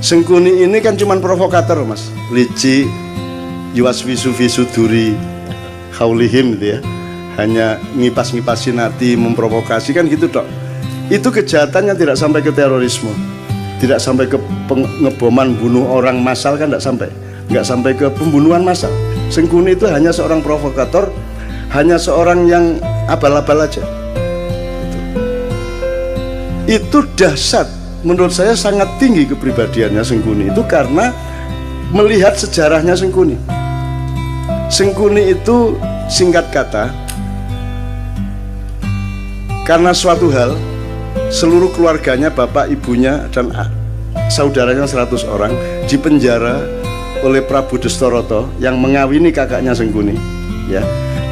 Sengkuni ini kan cuman provokator mas, licik, yuwaswisu visuduri haulihim gitu ya, hanya ngipas-ngipasin hati, memprovokasi kan gitu dok. Itu kejahatannya tidak sampai ke terorisme, tidak sampai ke pengeboman bunuh orang massal kan, nggak sampai ke pembunuhan massal. Sengkuni itu hanya seorang provokator, hanya seorang yang abal-abal aja. Itu dahsyat, menurut saya sangat tinggi kepribadiannya Sengkuni itu karena melihat sejarahnya Sengkuni. Sengkuni itu singkat kata, karena suatu hal seluruh keluarganya, bapak, ibunya dan saudaranya 100 orang dipenjara oleh Prabu Destoroto yang mengawini kakaknya Sengkuni ya.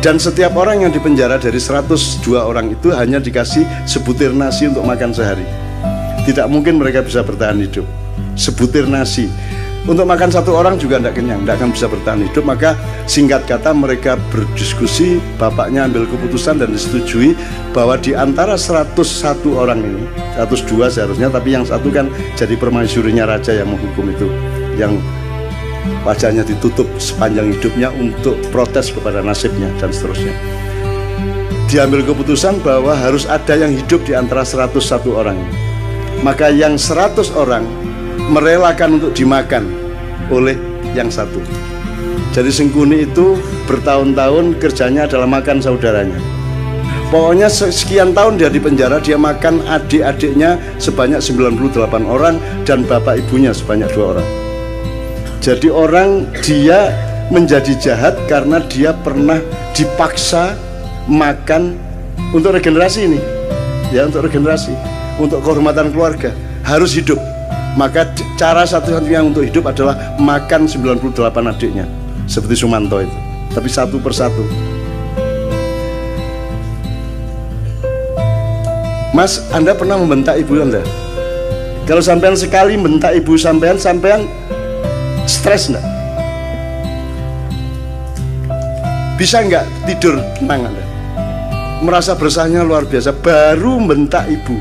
Dan setiap orang yang dipenjara dari 102 orang itu hanya dikasih sebutir nasi untuk makan sehari. Tidak mungkin mereka bisa bertahan hidup. Sebutir nasi untuk makan satu orang juga tidak kenyang, tidak akan bisa bertahan hidup. Maka singkat kata mereka berdiskusi, bapaknya ambil keputusan dan disetujui bahwa di antara 101 orang ini, 102 seharusnya, tapi yang satu kan jadi permaisurinya raja yang menghukum itu, yang wajahnya ditutup sepanjang hidupnya untuk protes kepada nasibnya dan seterusnya. Diambil keputusan bahwa harus ada yang hidup di antara 101 orang. Maka yang 100 orang merelakan untuk dimakan oleh yang satu. Jadi Sengkuni itu bertahun-tahun kerjanya adalah makan saudaranya. Pokoknya sekian tahun dia di penjara, dia makan adik-adiknya sebanyak 98 orang dan bapak ibunya sebanyak 2 orang. Jadi orang dia menjadi jahat karena dia pernah dipaksa makan untuk regenerasi ini, ya, untuk regenerasi, untuk kehormatan keluarga, harus hidup. Maka cara satu-satunya untuk hidup adalah makan 98 adiknya, seperti Sumanto itu, tapi satu persatu. Mas, Anda pernah membentak ibu Anda? Kalau sampean sekali membentak ibu sampean stres enggak? Bisa enggak tidur tenang Anda? Merasa bersahnya luar biasa, baru membentak ibu.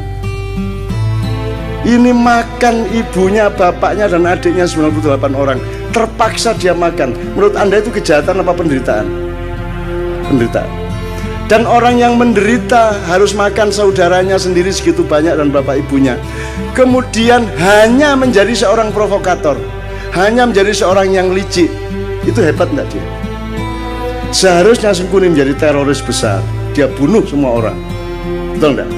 Ini makan ibunya, bapaknya dan adiknya 98 orang, terpaksa dia makan. Menurut Anda itu kejahatan apa penderitaan? Penderitaan. Dan orang yang menderita harus makan saudaranya sendiri segitu banyak dan bapak ibunya, kemudian hanya menjadi seorang provokator, hanya menjadi seorang yang licik. Itu hebat enggak dia? Seharusnya Sengkuni menjadi teroris besar, dia bunuh semua orang, betul enggak?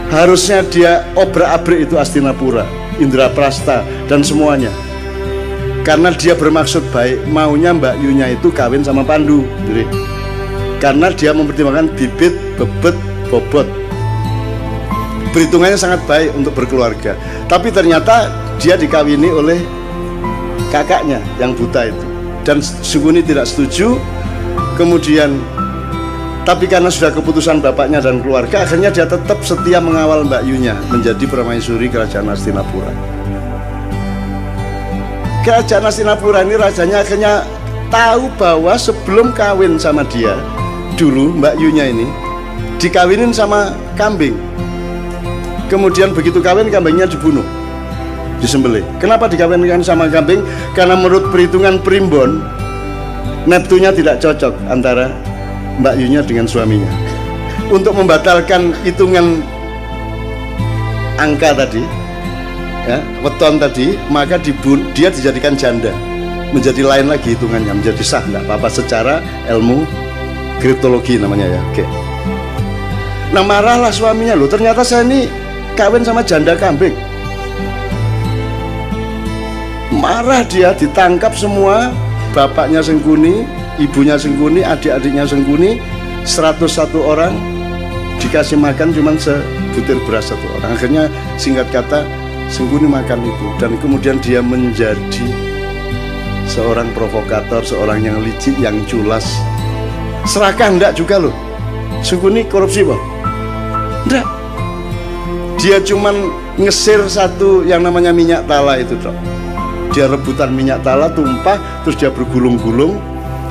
Harusnya dia obrak-abrik itu Hastinapura, Indraprasta dan semuanya, karena dia bermaksud baik, maunya Mbak Yunya itu kawin sama Pandu, jadi, karena dia mempertimbangkan bibit, bebet, bobot, perhitungannya sangat baik untuk berkeluarga. Tapi ternyata dia dikawini oleh kakaknya yang buta itu, dan Sengkuni tidak setuju. Kemudian tapi karena sudah keputusan bapaknya dan keluarga, akhirnya dia tetap setia mengawal Mbak Yunya menjadi permaisuri kerajaan Hastinapura. Kerajaan Hastinapura ini rajanya akhirnya tahu bahwa sebelum kawin sama dia, dulu Mbak Yunya ini dikawinin sama kambing. Kemudian begitu kawin, kambingnya dibunuh, disembelih. Kenapa dikawinkan sama kambing? Karena menurut perhitungan primbon, neptunya tidak cocok antara Mbak Yunya dengan suaminya. Untuk membatalkan hitungan angka tadi, ya, weton tadi, maka dia dijadikan janda, menjadi lain lagi hitungannya, menjadi sah, nggak apa-apa secara ilmu kriptologi namanya ya. Oke. Nah marahlah suaminya, loh ternyata saya ini kawin sama janda kambing. Marah dia, ditangkap semua, bapaknya Sengkuni, ibunya Sengkuni, adik-adiknya Sengkuni, 101 orang dikasih makan cuman sebutir beras satu orang. Akhirnya singkat kata Sengkuni makan itu, dan kemudian dia menjadi seorang provokator, seorang yang licik, yang culas. Serakah enggak juga loh. Sengkuni korupsi Pak? Enggak. Dia cuman ngesir satu yang namanya minyak tala itu dok. Dia rebutan minyak tala, tumpah, terus dia bergulung-gulung,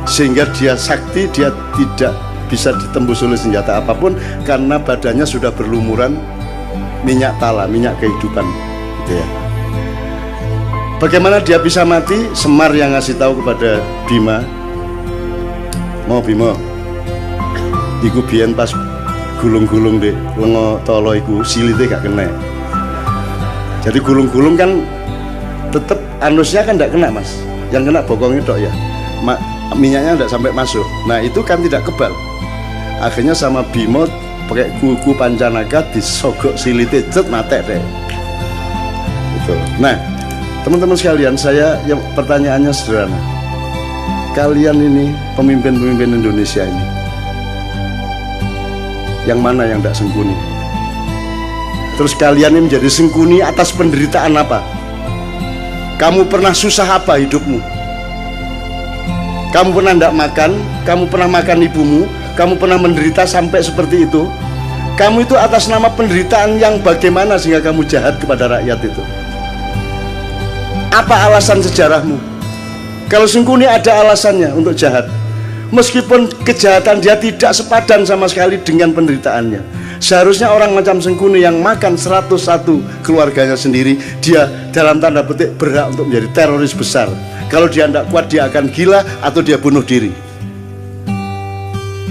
sehingga dia sakti, dia tidak bisa ditembus oleh senjata apapun karena badannya sudah berlumuran minyak tala, minyak kehidupan gitu ya. Bagaimana dia bisa mati? Semar yang ngasih tahu kepada Bima, mau Bima, iku biyen pas gulung-gulung deh, lengo tolo iku silite gak kena. Jadi gulung-gulung kan tetep anusnya kan tidak kena mas, yang kena bokong itu ya, minyaknya tidak sampai masuk. Nah itu kan tidak kebal. Akhirnya sama Bima pakai kuku pancanaga disogok silite, cet mate deh. Itu. Nah teman-teman sekalian, saya yang pertanyaannya sederhana. Kalian ini pemimpin-pemimpin Indonesia ini, yang mana yang tidak sengkuni? Terus kalian ini menjadi sengkuni atas penderitaan apa? Kamu pernah susah apa hidupmu? Kamu pernah tidak makan? Kamu pernah makan ibumu? Kamu pernah menderita sampai seperti itu? Kamu itu atas nama penderitaan yang bagaimana sehingga kamu jahat kepada rakyat itu? Apa alasan sejarahmu? Kalau Sengkuni ada alasannya untuk jahat, meskipun kejahatan dia tidak sepadan sama sekali dengan penderitaannya. Seharusnya orang macam Sengkuni yang makan 101 keluarganya sendiri, dia dalam tanda petik berhak untuk menjadi teroris besar. Kalau dia tidak kuat, dia akan gila atau dia bunuh diri.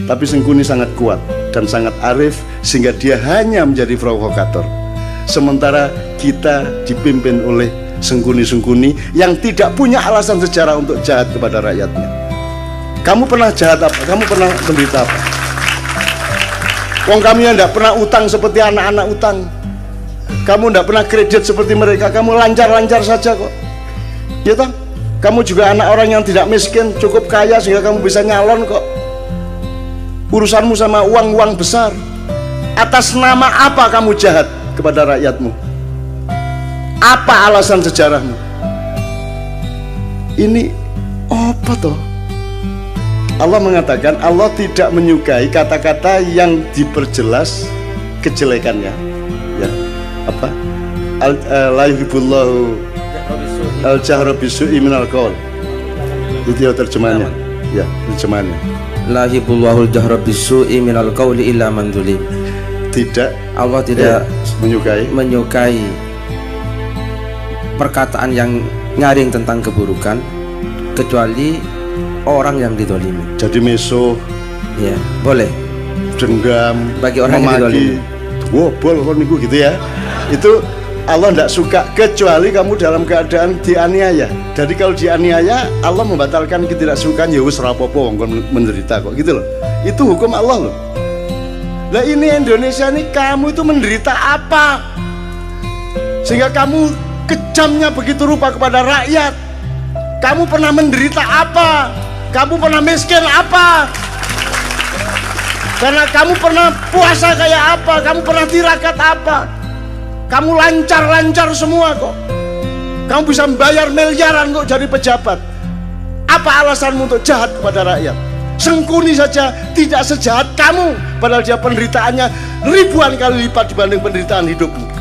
Tapi Sengkuni sangat kuat dan sangat arif sehingga dia hanya menjadi provokator. Sementara kita dipimpin oleh Sengkuni-Sengkuni yang tidak punya alasan sejarah untuk jahat kepada rakyatnya. Kamu pernah jahat apa? Kamu pernah menderita apa? Wong kami yang tidak pernah utang seperti anak-anak utang. Kamu tidak pernah kredit seperti mereka. Kamu lancar-lancar saja kok. Ya toh? Kamu juga anak orang yang tidak miskin, cukup kaya sehingga kamu bisa nyalon kok. Urusanmu sama uang-uang besar. Atas nama apa kamu jahat kepada rakyatmu? Apa alasan sejarahmu? Ini apa toh? Allah mengatakan Allah tidak menyukai kata-kata yang diperjelas kejelekannya. Ya, apa? La yuhibbullahu al-jahra bisu'i minal qaul. Itu ya terjemahannya. Ya, terjemahannya. La yuhibbullahu al-jahra bisu'i minal qauli illa man zulim. Tidak, Allah tidak menyukai perkataan yang nyaring tentang keburukan kecuali orang yang didolimi. Jadi meso, ya boleh. Dendam, bagi orang yang didolimi. Wobol kon niku gitu ya. Itu Allah tidak suka kecuali kamu dalam keadaan dianiaya. Jadi kalau dianiaya Allah membatalkan ketidaksukaan, ya wis rapopo wong kon menderita kok gitu loh. Itu hukum Allah loh. Nah ini Indonesia nih, kamu itu menderita apa sehingga kamu kejamnya begitu rupa kepada rakyat? Kamu pernah menderita apa? Kamu pernah miskin apa? Karena kamu pernah puasa kayak apa? Kamu pernah tirakat apa? Kamu lancar-lancar semua kok. Kamu bisa membayar miliaran kok jadi pejabat. Apa alasanmu untuk jahat kepada rakyat? Sengkuni saja tidak sejahat kamu, padahal dia penderitaannya ribuan kali lipat dibanding penderitaan hidupmu.